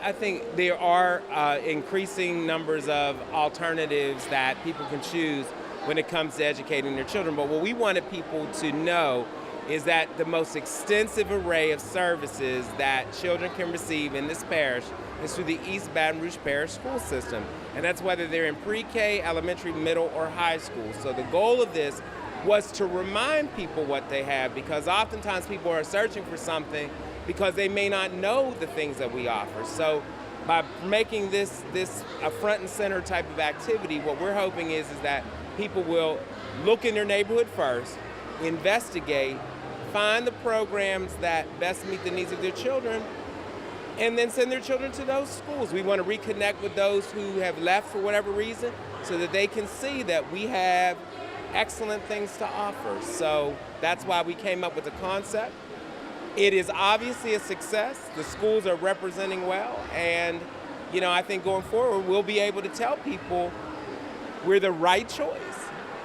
I think there are increasing numbers of alternatives that people can choose when it comes to educating their children. But what we wanted people to know is that the most extensive array of services that children can receive in this parish is through the East Baton Rouge Parish school system. And that's whether they're in pre-K, elementary, middle, or high school. So the goal of this was to remind people what they have, because oftentimes people are searching for something because they may not know the things that we offer. So by making this a front and center type of activity, what we're hoping is that people will look in their neighborhood first, investigate, find the programs that best meet the needs of their children, and then send their children to those schools. We want to reconnect with those who have left for whatever reason so that they can see that we have excellent things to offer. So that's why we came up with the concept. It is obviously a success. The schools are representing well, and I think going forward we'll be able to tell people we're the right choice,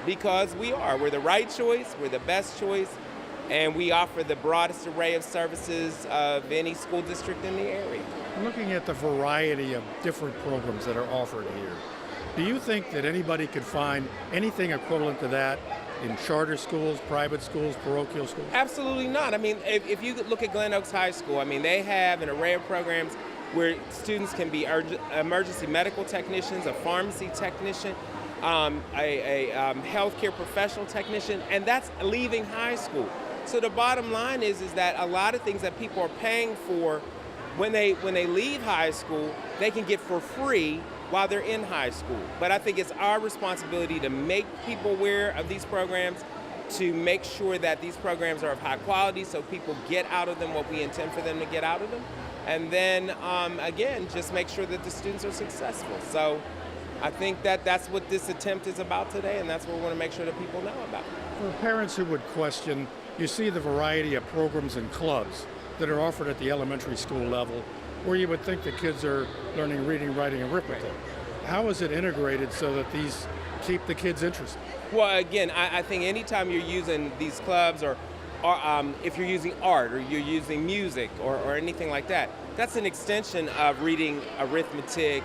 because we are. We're the right choice, we're the best choice, and we offer the broadest array of services of any school district in the area. Looking at the variety of different programs that are offered here, do you think that anybody could find anything equivalent to that in charter schools, private schools, parochial schools? Absolutely not. I mean, if you look at Glen Oaks High School, I mean, they have an array of programs where students can be emergency medical technicians, a pharmacy technician, a healthcare professional technician, and that's leaving high school. So the bottom line is that a lot of things that people are paying for when they leave high school, they can get for free while they're in high school. But I think it's our responsibility to make people aware of these programs, to make sure that these programs are of high quality so people get out of them what we intend for them to get out of them. And then, again, just make sure that the students are successful. So I think that that's what this attempt is about today, and that's what we want to make sure that people know about. For parents who would question, you see the variety of programs and clubs that are offered at the elementary school level, where you would think the kids are learning reading, writing, and arithmetic. How is it integrated so that these keep the kids interested? Well, again, I think anytime you're using these clubs, or if you're using art, or you're using music, or anything like that, that's an extension of reading, arithmetic,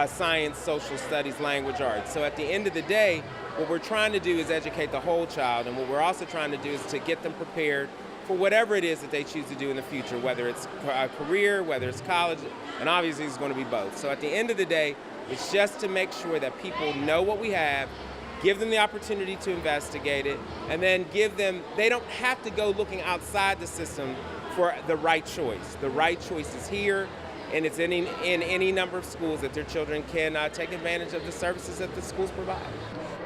science, social studies, language arts. So at the end of the day, what we're trying to do is educate the whole child, and what we're also trying to do is to get them prepared for whatever it is that they choose to do in the future, whether it's a career, whether it's college, and obviously it's going to be both. So at the end of the day, it's just to make sure that people know what we have, give them the opportunity to investigate it, and then they don't have to go looking outside the system for the right choice. The right choice is here, and it's in any number of schools that their children can take advantage of the services that the schools provide.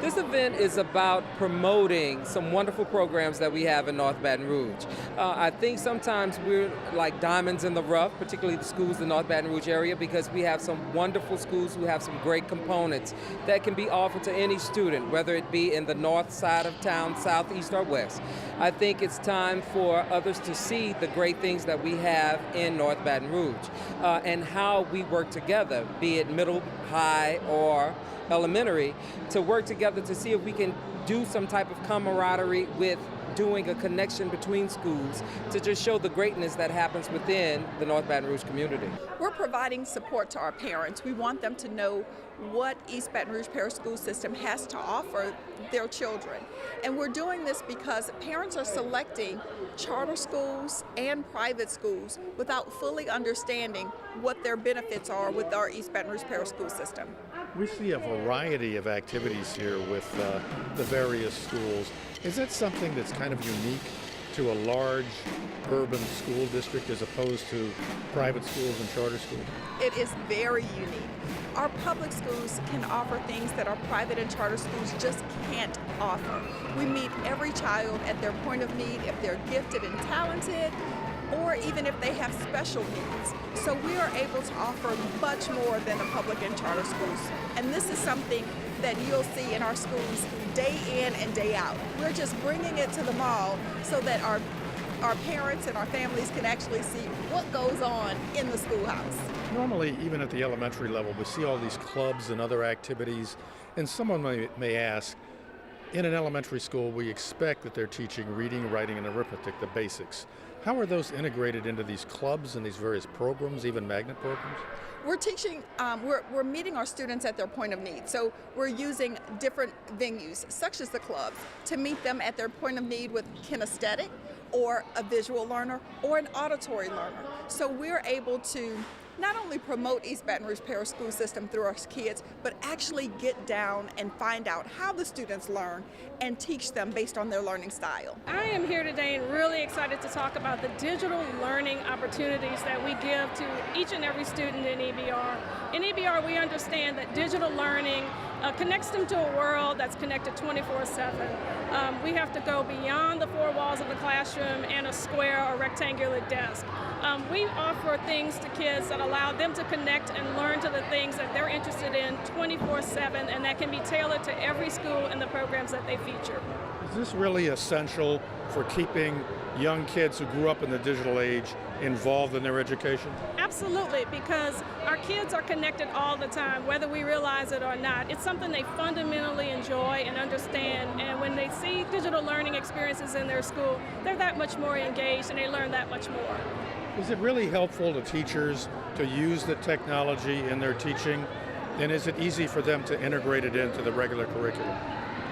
This event is about promoting some wonderful programs that we have in North Baton Rouge. I think sometimes we're like diamonds in the rough, particularly the schools in the North Baton Rouge area, because we have some wonderful schools who have some great components that can be offered to any student, whether it be in the north side of town, south, east, or west. I think it's time for others to see the great things that we have in North Baton Rouge and how we work together, be it middle, high, or elementary, to work together to see if we can do some type of camaraderie with doing a connection between schools to just show the greatness that happens within the North Baton Rouge community. We're providing support to our parents. We want them to know what East Baton Rouge Parish School System has to offer their children. And we're doing this because parents are selecting charter schools and private schools without fully understanding what their benefits are with our East Baton Rouge Parish School System. We see a variety of activities here with the various schools. Is that something that's kind of unique to a large urban school district as opposed to private schools and charter schools? It is very unique. Our public schools can offer things that our private and charter schools just can't offer. We meet every child at their point of need, if they're gifted and talented, or even if they have special needs. So we are able to offer much more than the public and charter schools. And this is something that you'll see in our schools day in and day out. We're just bringing it to the mall so that our parents and our families can actually see what goes on in the schoolhouse. Normally, even at the elementary level, we see all these clubs and other activities, and someone may ask, In an elementary school, we expect that they're teaching reading, writing, and arithmetic, the basics. How are those integrated into these clubs and these various programs, even magnet programs? We're teaching, we're meeting our students at their point of need. So we're using different venues, such as the clubs, to meet them at their point of need with kinesthetic, or a visual learner, or an auditory learner. So we're able to not only promote East Baton Rouge Parish School System through our kids, but actually get down and find out how the students learn and teach them based on their learning style. I am here today and really excited to talk about the digital learning opportunities that we give to each and every student in EBR. In EBR, we understand that digital learning connects them to a world that's connected 24/7. We have to go beyond the four walls of the classroom and a square or rectangular desk. We offer things to kids that allow them to connect and learn to the things that they're interested in 24/7, and that can be tailored to every school and the programs that they feature. Is this really essential for keeping young kids who grew up in the digital age involved in their education? Absolutely, because our kids are connected all the time, whether we realize it or not. It's something they fundamentally enjoy and understand, and when they see digital learning experiences in their school, they're that much more engaged and they learn that much more. Is it really helpful to teachers to use the technology in their teaching? And is it easy for them to integrate it into the regular curriculum?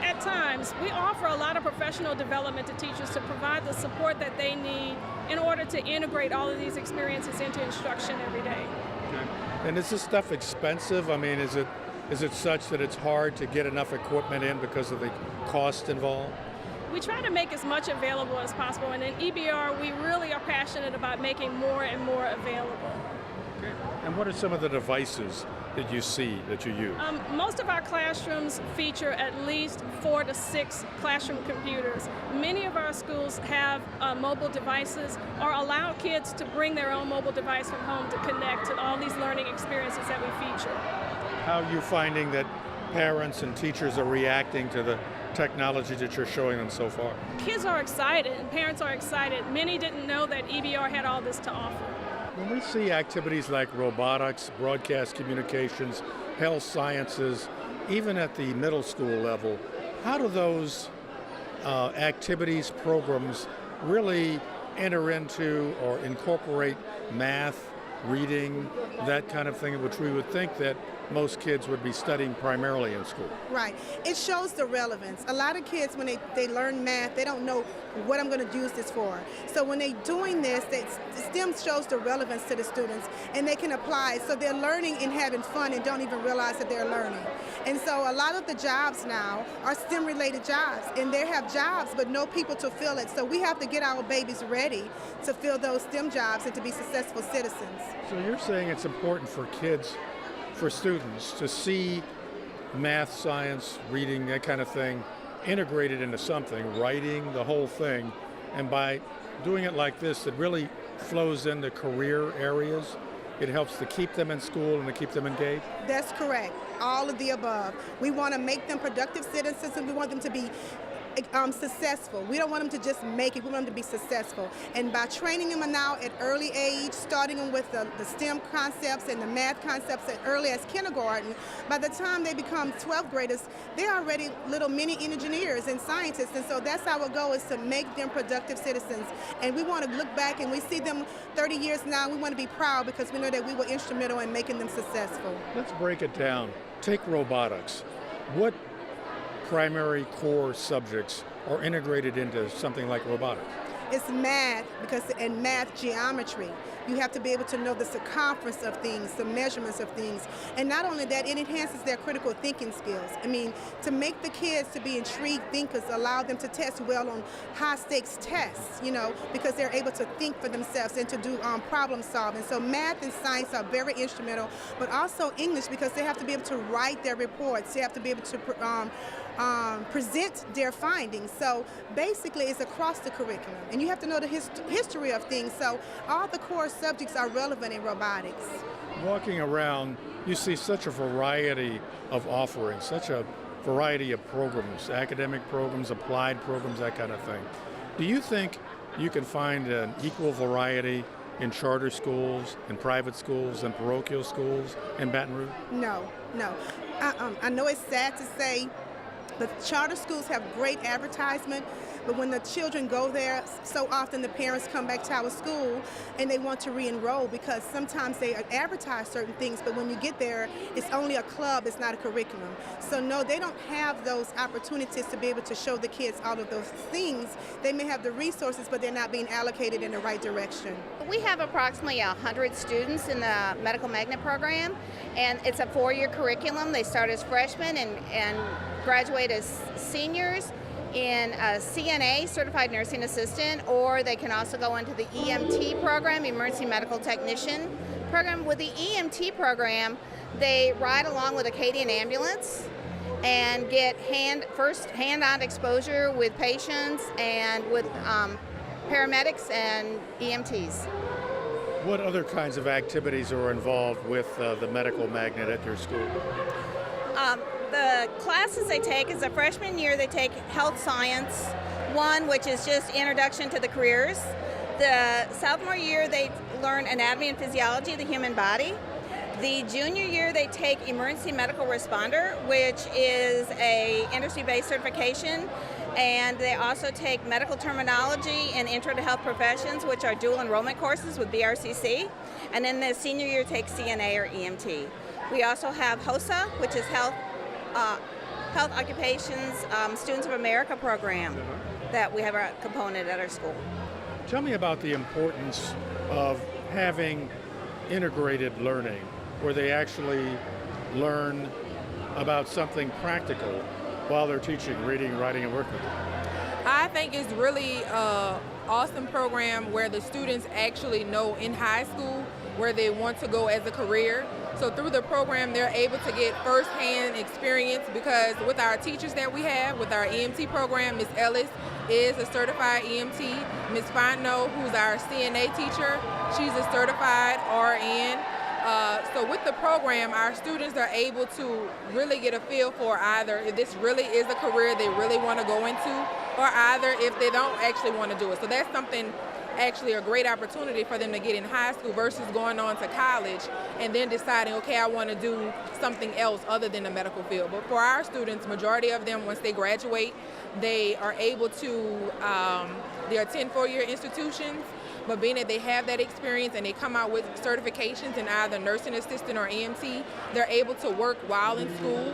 At times, we offer a lot of professional development to teachers to provide the support that they need in order to integrate all of these experiences into instruction every day. Okay. And is this stuff expensive? I mean, is it such that it's hard to get enough equipment in because of the cost involved? We try to make as much available as possible, and in EBR, we really are passionate about making more and more available. Okay. And what are some of the devices that you see that you use? Most of our classrooms feature at least 4 to 6 classroom computers. Many of our schools have mobile devices or allow kids to bring their own mobile device from home to connect to all these learning experiences that we feature. How are you finding that parents and teachers are reacting to the technology that you're showing them so far? Kids are excited and parents are excited. Many didn't know that EBR had all this to offer. When we see activities like robotics, broadcast communications, health sciences, even at the middle school level, how do those activities, programs really enter into or incorporate math, reading, that kind of thing, which we would think that most kids would be studying primarily in school? Right. It shows the relevance. A lot of kids, when they learn math, they don't know what I'm going to use this for. So when they're doing this, STEM shows the relevance to the students, and they can apply it. So they're learning and having fun and don't even realize that they're learning. And so a lot of the jobs now are STEM-related jobs, and they have jobs but no people to fill it. So we have to get our babies ready to fill those STEM jobs and to be successful citizens. So you're saying it's important for kids, for students, to see math, science, reading, that kind of thing, integrated into something, writing, the whole thing, and by doing it like this, it really flows into career areas. It helps to keep them in school and to keep them engaged? That's correct. All of the above. We want to make them productive citizens, and we want them to be successful. We don't want them to just make it, we want them to be successful. And by training them now at early age, starting them with the STEM concepts and the math concepts as early as kindergarten, by the time they become 12th graders, they're already little mini engineers and scientists. And so that's our goal, is to make them productive citizens. And we want to look back and we see them 30 years now, we want to be proud because we know that we were instrumental in making them successful. Let's break it down. Take robotics. What primary core subjects are integrated into something like robotics? It's math, and math geometry. You have to be able to know the circumference of things, the measurements of things. And not only that, it enhances their critical thinking skills. I mean, to make the kids to be intrigued thinkers, allow them to test well on high stakes tests, because they're able to think for themselves and to do problem solving. So math and science are very instrumental, but also English, because they have to be able to write their reports. They have to be able to present their findings. So basically it's across the curriculum, and you have to know the history of things. So all the core subjects are relevant in robotics. Walking around, you see such a variety of offerings, such a variety of programs, academic programs, applied programs, that kind of thing. Do you think you can find an equal variety in charter schools, in private schools, and parochial schools in Baton Rouge? No. I know it's sad to say, The charter schools have great advertisement, but when the children go there, so often the parents come back to our school and they want to re-enroll because sometimes they advertise certain things, but when you get there, it's only a club, it's not a curriculum. So no, they don't have those opportunities to be able to show the kids all of those things. They may have the resources, but they're not being allocated in the right direction. We have approximately 100 students in the Medical Magnet program, and it's a 4-year curriculum. They start as freshmen and graduate as seniors in a CNA, Certified Nursing Assistant, or they can also go into the EMT program, Emergency Medical Technician program. With the EMT program, they ride along with a Acadian ambulance and get hand-on exposure with patients and with paramedics and EMTs. What other kinds of activities are involved with the Medical Magnet at your school? The classes they take is a freshman year, they take Health Science 1, which is just introduction to the careers. The sophomore year, they learn anatomy and physiology of the human body. The junior year, they take Emergency Medical Responder, which is a industry-based certification. And they also take medical terminology and Intro to Health Professions, which are dual enrollment courses with BRCC. And then the senior year takes CNA or EMT. We also have HOSA, which is Health Occupations Students of America program that we have a component at our school. Tell me about the importance of having integrated learning, where they actually learn about something practical while they're teaching reading, writing, and arithmetic. I think it's really an awesome program where the students actually know in high school where they want to go as a career. So through the program, they're able to get firsthand experience because with our teachers that we have, with our EMT program, Ms. Ellis is a certified EMT. Ms. Fontenot, who's our CNA teacher, she's a certified RN. So with the program, our students are able to really get a feel for either if this really is a career they really want to go into, or either if they don't actually want to do it. So that's something actually a great opportunity for them to get in high school versus going on to college and then deciding, okay, I want to do something else other than the medical field. But for our students, majority of them, once they graduate, they are able to, they attend 4-year institutions, but being that they have that experience and they come out with certifications in either nursing assistant or EMT, they're able to work while in school,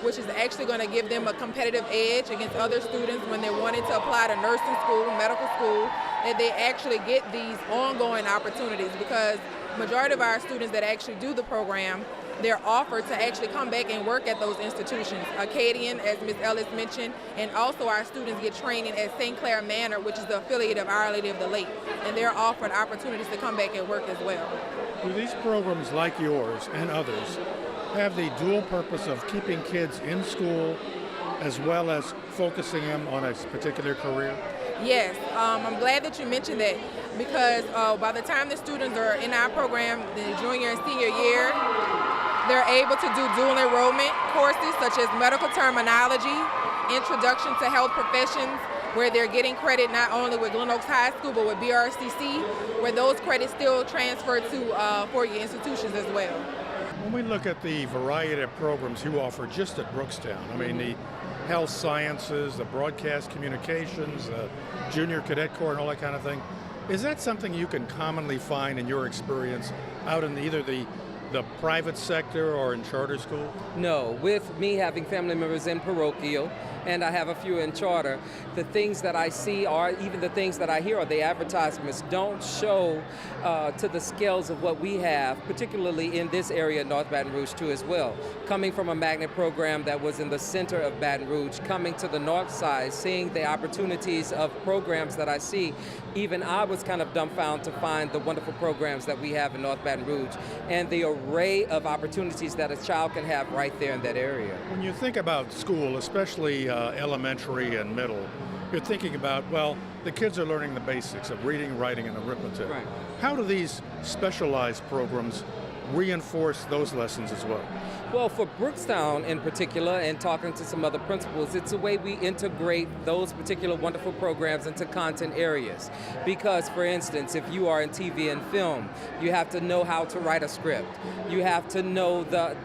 which is actually going to give them a competitive edge against other students when they're wanting to apply to nursing school, medical school, that they actually get these ongoing opportunities because majority of our students that actually do the program, they're offered to actually come back and work at those institutions. Acadian, as Ms. Ellis mentioned, and also our students get training at St. Clair Manor, which is the affiliate of Our Lady of the Lake, and they're offered opportunities to come back and work as well. Do these programs like yours and others have the dual purpose of keeping kids in school as well as focusing them on a particular career? Yes, I'm glad that you mentioned that because by the time the students are in our program, the junior and senior year, they're able to do dual enrollment courses such as medical terminology, introduction to health professions, where they're getting credit not only with Glen Oaks High School but with BRCC, where those credits still transfer to 4-year institutions as well. When we look at the variety of programs you offer just at Brookstown, I mean the health sciences, the broadcast communications, the junior cadet corps and all that kind of thing, is that something you can commonly find in your experience out in either the private sector or in charter school? No, with me having family members in parochial, and I have a few in charter, the things that I see or even the things that I hear or the advertisements don't show to the scales of what we have, particularly in this area, North Baton Rouge too as well. Coming from a magnet program that was in the center of Baton Rouge, coming to the north side, seeing the opportunities of programs that I see, even I was kind of dumbfounded to find the wonderful programs that we have in North Baton Rouge and the array of opportunities that a child can have right there in that area. When you think about school, especially elementary and middle, you're thinking about, well, the kids are learning the basics of reading, writing, and arithmetic. Right. How do these specialized programs reinforce those lessons as well? Well, for Brookstown in particular, and talking to some other principals, it's a way we integrate those particular wonderful programs into content areas. Because, for instance, if you are in TV and film, you have to know how to write a script. You have to know the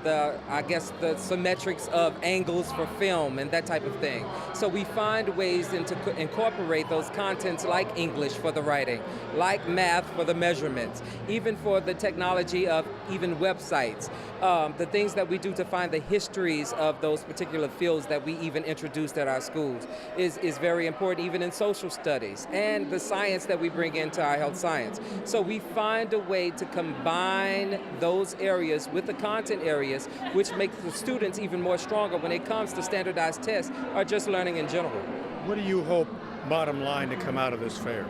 symmetrics of angles for film and that type of thing. So we find ways to incorporate those contents like English for the writing, like math for the measurements, even for the technology of even websites. The things that we do to find the histories of those particular fields that we even introduced at our schools is very important, even in social studies, and the science that we bring into our health science. So we find a way to combine those areas with the content areas, which makes the students even more stronger when it comes to standardized tests or just learning in general. What do you hope, bottom line, to come out of this fair?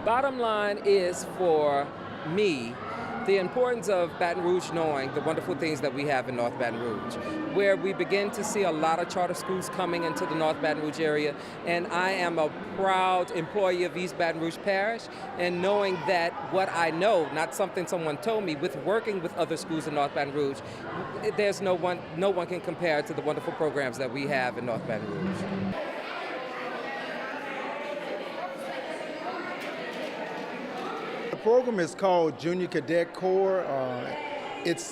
Bottom line is, for me, the importance of Baton Rouge knowing the wonderful things that we have in North Baton Rouge, where we begin to see a lot of charter schools coming into the North Baton Rouge area, and I am a proud employee of East Baton Rouge Parish, and knowing that what I know, not something someone told me, with working with other schools in North Baton Rouge, there's no one can compare to the wonderful programs that we have in North Baton Rouge. The program is called Junior Cadet Corps. It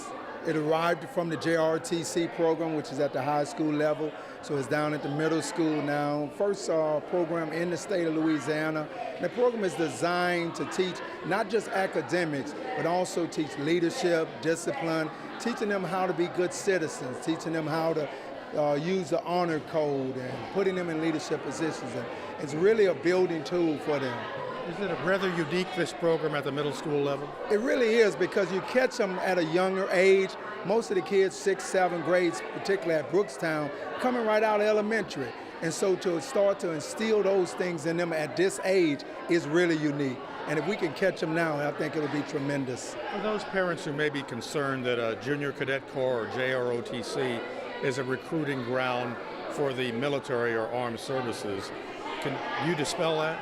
arrived from the JRTC program, which is at the high school level, so it's down at the middle school now. First program in the state of Louisiana. The program is designed to teach not just academics, but also teach leadership, discipline, teaching them how to be good citizens, teaching them how to use the honor code and putting them in leadership positions. And it's really a building tool for them. Is it rather unique, this program, at the middle school level? It really is, because you catch them at a younger age. Most of the kids, 6th, 7th grades, particularly at Brookstown, coming right out of elementary. And so to start to instill those things in them at this age is really unique. And if we can catch them now, I think it'll be tremendous. For those parents who may be concerned that a Junior Cadet Corps, or JROTC, is a recruiting ground for the military or armed services, can you dispel that?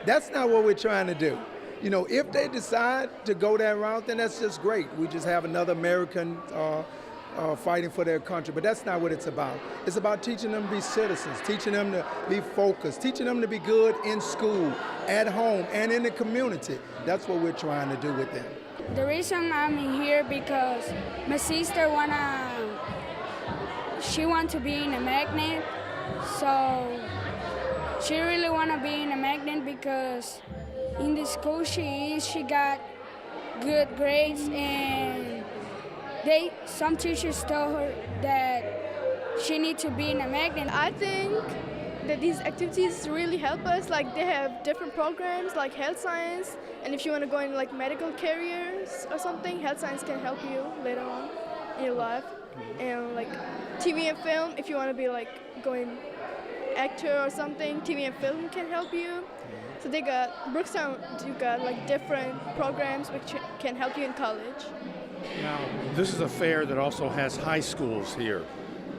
That's not what we're trying to do. You know, if they decide to go that route, then that's just great. We just have another American fighting for their country. But that's not what it's about. It's about teaching them to be citizens, teaching them to be focused, teaching them to be good in school, at home, and in the community. That's what we're trying to do with them. The reason I'm here because my sister she wants to be in a magnet, so she really want to be in a magnet because in the school she got good grades, and some teachers told her that she needs to be in a magnet. I think that these activities really help us. Like, they have different programs like health science, and if you want to go in like medical careers or something, health science can help you later on in your life. And like TV and film, if you want to be like going actor or something, TV and film can help you. So they got Brookstown, you got like different programs which can help you in college. Now, this is a fair that also has high schools here.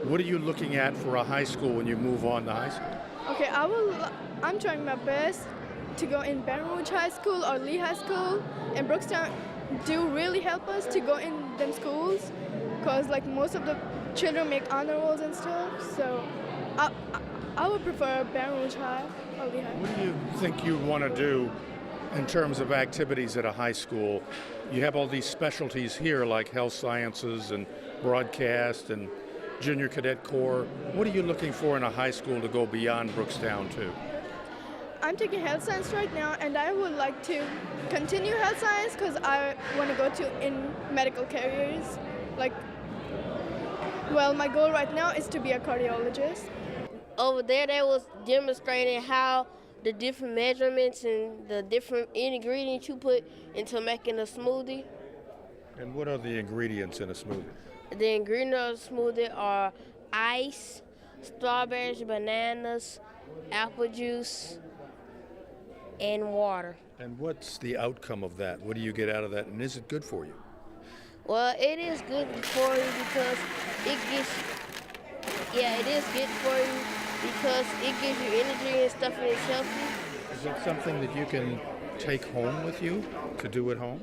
What are you looking at for a high school when you move on to high school? Okay, I'm trying my best to go in Baton Rouge High School or Lee High School, and Brookstown do really help us to go in them schools, because like most of the children make honor rolls and stuff. So I would prefer Baton Rouge High or Lee High. What do you think you want to do in terms of activities at a high school? You have all these specialties here like health sciences and broadcast and Junior Cadet Corps. What are you looking for in a high school to go beyond Brookstown to? I'm taking health science right now, and I would like to continue health science because I want to go in medical careers. My goal right now is to be a cardiologist. Over there, they was demonstrating how the different measurements and the different ingredients you put into making a smoothie. And what are the ingredients in a smoothie? The ingredients of the smoothie are ice, strawberries, bananas, apple juice, and water. And what's the outcome of that? What do you get out of that, and is it good for you? Well, it is good for you because it is good for you because it gives you energy and stuff, and it's healthy. Is it something that you can take home with you to do at home?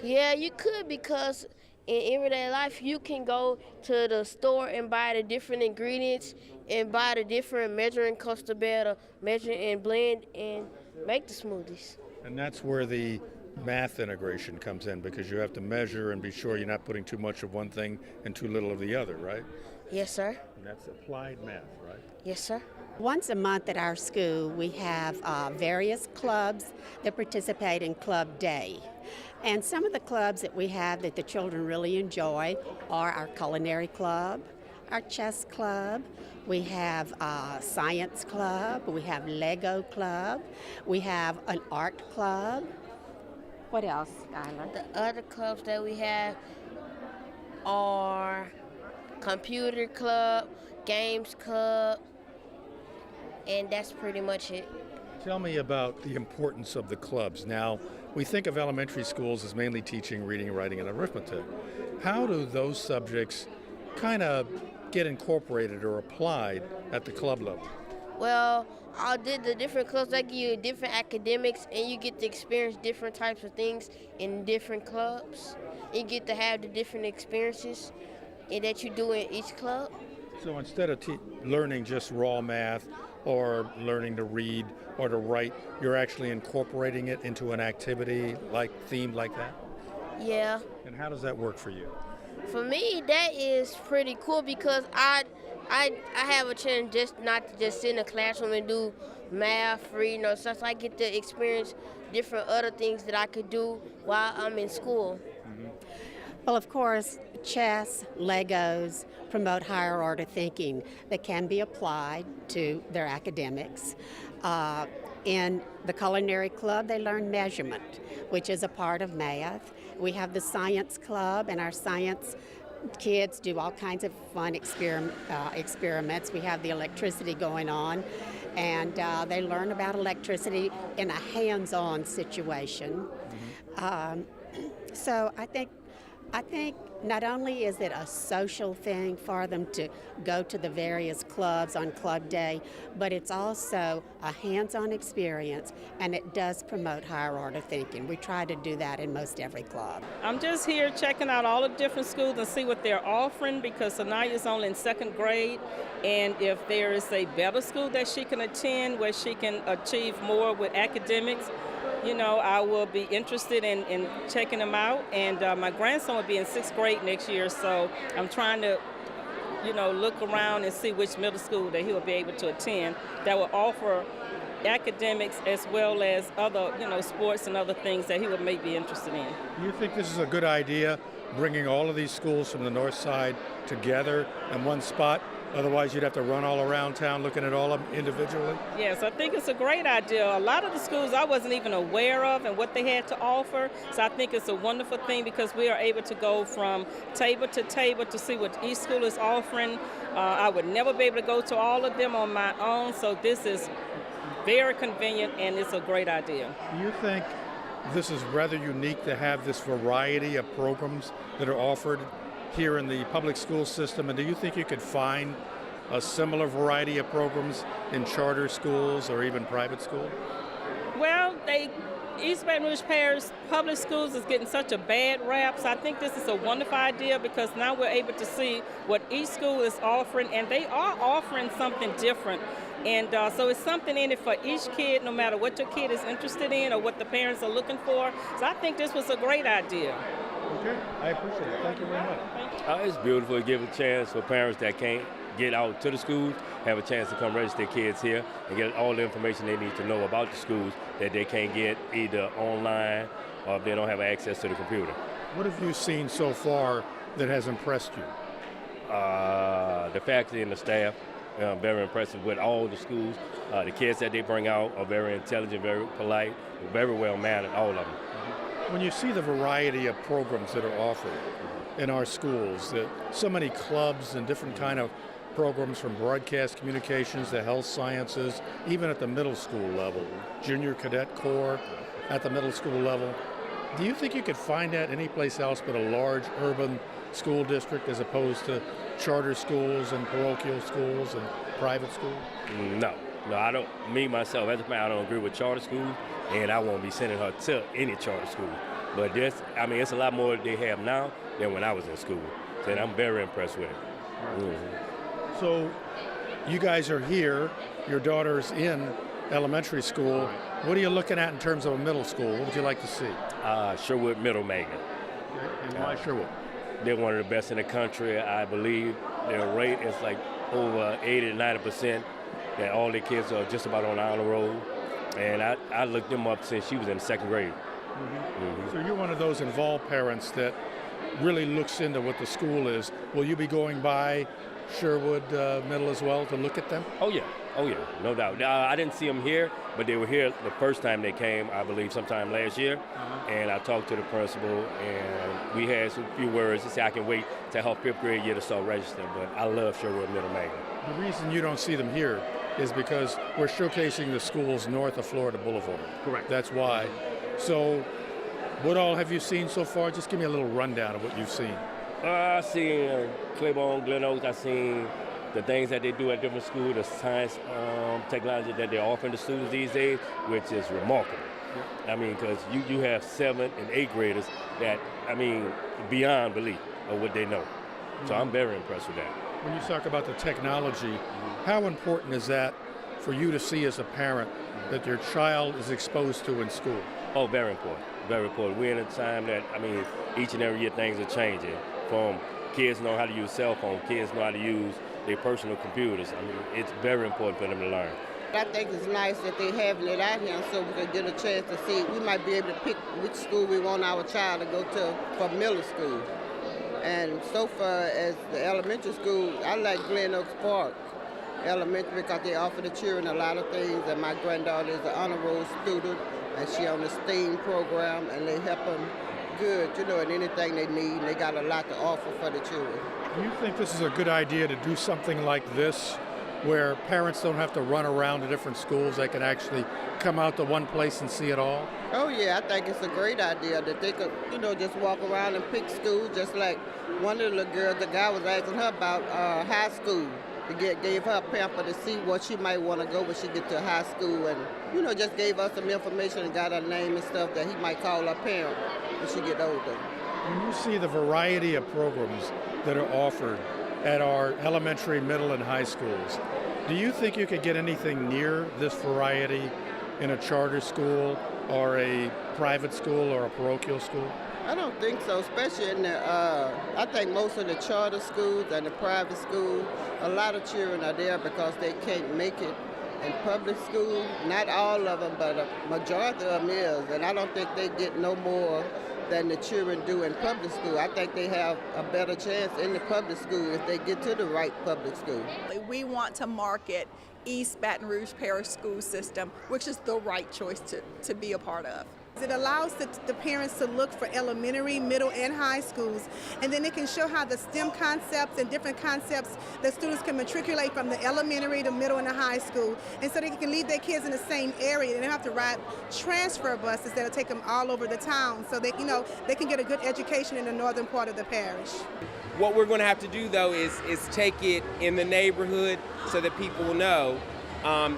Yeah, you could, because in everyday life, you can go to the store and buy the different ingredients and buy the different measuring cups to be able to measure and blend and make the smoothies. And that's where the math integration comes in, because you have to measure and be sure you're not putting too much of one thing and too little of the other, right? Yes, sir. And that's applied math, right? Yes, sir. Once a month at our school, we have various clubs that participate in Club Day. And some of the clubs that we have that the children really enjoy are our culinary club, our chess club, we have a science club, we have Lego club, we have an art club. What else, Skylar? The other clubs that we have are computer club, games club, and that's pretty much it. Tell me about the importance of the clubs. Now, we think of elementary schools as mainly teaching reading, writing, and arithmetic. How do those subjects kind of get incorporated or applied at the club level? Well, I did the different clubs that give you different academics, and you get to experience different types of things in different clubs. You get to have the different experiences that you do in each club. So instead of learning just raw math or learning to read or to write, you're actually incorporating it into an activity themed like that? Yeah. And how does that work for you? For me, that is pretty cool because I have a chance just not to just sit in a classroom and do math, reading, or such. I get to experience different other things that I could do while I'm in school. Mm-hmm. Well, of course, chess, Legos promote higher order thinking that can be applied to their academics. In the culinary club, they learn measurement, which is a part of math. We have the science club, and our science kids do all kinds of fun experiments. We have the electricity going on, and they learn about electricity in a hands-on situation. Mm-hmm. So I think not only is it a social thing for them to go to the various clubs on Club Day, but it's also a hands-on experience, and it does promote higher order thinking. We try to do that in most every club. I'm just here checking out all the different schools and see what they're offering, because Sanaya's only in second grade, and if there is a better school that she can attend where she can achieve more with academics, I will be interested in checking them out. And my grandson will be in 6th grade next year, so I'm trying to, look around and see which middle school that he will be able to attend that will offer academics as well as other, sports and other things that he would may be interested in. Do you think this is a good idea, bringing all of these schools from the north side together in one spot? Otherwise, you'd have to run all around town looking at all of them individually? Yes, I think it's a great idea. A lot of the schools I wasn't even aware of and what they had to offer. So I think it's a wonderful thing because we are able to go from table to see what each school is offering. I would never be able to go to all of them on my own. So this is very convenient and it's a great idea. Do you think this is rather unique to have this variety of programs that are offered here in the public school system, and do you think you could find a similar variety of programs in charter schools or even private schools? Well, East Baton Rouge Parish public schools is getting such a bad rap, so I think this is a wonderful idea because now we're able to see what each school is offering, and they are offering something different. And so it's something in it for each kid, no matter what your kid is interested in or what the parents are looking for. So I think this was a great idea. Okay, I appreciate it. Thank you very much. It's beautiful to give a chance for parents that can't get out to the schools, have a chance to come register their kids here and get all the information they need to know about the schools that they can't get either online or if they don't have access to the computer. What have you seen so far that has impressed you? The faculty and the staff, very impressive with all the schools. The kids that they bring out are very intelligent, very polite, very well mannered, all of them. When you see the variety of programs that are offered in our schools, that so many clubs and different kind of programs from broadcast communications to health sciences, even at the middle school level, junior cadet corps at the middle school level, do you think you could find that anyplace else but a large urban school district as opposed to charter schools and parochial schools and private schools? No, I don't. Me, myself, as a matter, I don't agree with charter schools, and I won't be sending her to any charter school. But this, I mean, it's a lot more they have now than when I was in school. So I'm very impressed with it. Mm-hmm. So you guys are here, your daughter's in elementary school. What are you looking at in terms of a middle school? What would you like to see? Sherwood Middle Magnet. And why Sherwood? They're one of the best in the country. I believe their rate is like over 80 to 90%, that all their kids are just about on the honor roll. And I looked them up since she was in second grade. Mm-hmm. Mm-hmm. So you're one of those involved parents that really looks into what the school is. Will you be going by Sherwood Middle as well to look at them? Oh yeah, no doubt. I didn't see them here, but they were here the first time they came, I believe sometime last year. And I talked to the principal, and we had some few words. He said I can wait till her 5th grade year to start registering, but I love Sherwood Middle Magnet. The reason you don't see them here is because we're showcasing the schools north of Florida Boulevard. Correct. That's why. So what all have you seen so far? Just give me a little rundown of what you've seen. I've seen Claiborne, Glen Oaks. I've seen the things that they do at different schools, the science, technology that they're offering the students these days, which is remarkable. Yeah. I mean, because you have 7th and 8th graders that, I mean, beyond belief of what they know. So I'm very impressed with that. When you talk about the technology, how important is that for you to see as a parent that your child is exposed to in school? Oh, very important. Very important. We're in a time that, I mean, each and every year things are changing. From kids know how to use cell phones, kids know how to use their personal computers. I mean, it's very important for them to learn. I think it's nice that they're having it out here so we can get a chance to see. We might be able to pick which school we want our child to go to for middle school. And so far as the elementary school, I like Glen Oaks Park Elementary because they offer the children a lot of things. And my granddaughter is an honor roll student, and she on the STEAM program, and they help them good, you know, in anything they need. They got a lot to offer for the children. Do you think this is a good idea to do something like this, where parents don't have to run around to different schools? They can actually come out to one place and see it all? Oh yeah, I think it's a great idea that they could, you know, just walk around and pick schools. Just like one of the little girls, the guy was asking her about high school. Gave her a pamphlet to see what she might want to go when she get to high school, and you know, just gave us some information and got her name and stuff that he might call her parent when she get older. When you see the variety of programs that are offered at our elementary, middle, and high schools, do you think you could get anything near this variety in a charter school or a private school or a parochial school? I don't think so, especially in the, I think most of the charter schools and the private schools, a lot of children are there because they can't make it in public school. Not all of them, but a majority of them is, and I don't think they get no more than the children do in public school. I think they have a better chance in the public school if they get to the right public school. We want to market East Baton Rouge Parish school system, which is the right choice to be a part of. It allows the parents to look for elementary, middle, and high schools, and then it can show how the STEM concepts and different concepts that students can matriculate from the elementary, the middle, and the high school, and so they can leave their kids in the same area. They don't have to ride transfer buses that'll take them all over the town, so they can get a good education in the northern part of the parish. What we're going to have to do, though, is take it in the neighborhood so that people will know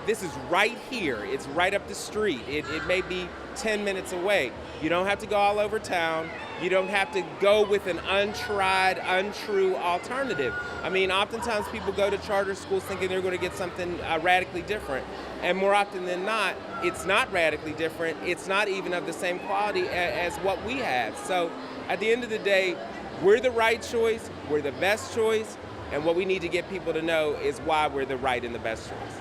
this is right here. It's right up the street. It may be 10 minutes away. You don't have to go all over town. You don't have to go with an untried, untrue alternative. I mean, oftentimes people go to charter schools thinking they're going to get something radically different. And more often than not, it's not radically different. It's not even of the same quality as what we have. So at the end of the day, we're the right choice. We're the best choice. And what we need to get people to know is why we're the right and the best choice.